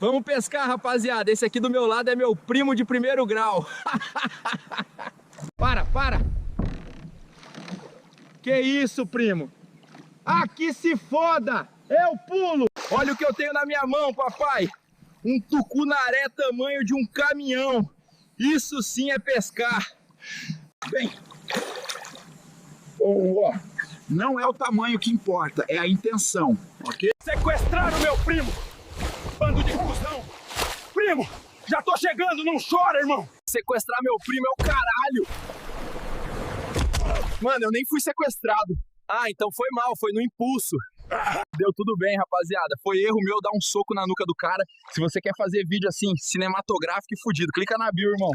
Vamos pescar, rapaziada. Esse aqui do meu lado é meu primo de primeiro grau. Para. Que isso, primo? Aqui se foda! Eu pulo! Olha o que eu tenho na minha mão, papai. Um tucunaré tamanho de um caminhão. Isso sim é pescar. Bem, não é o tamanho que importa, é a intenção, ok? Sequestraram meu primo! Bando de cuzão! Primo, já tô chegando, não chora, irmão! Sequestrar meu primo é o caralho! Mano, eu nem fui sequestrado. Ah, então foi mal, foi no impulso. Deu tudo bem, rapaziada. Foi erro meu dar um soco na nuca do cara. Se você quer fazer vídeo assim, cinematográfico e fudido, clica na bio, irmão.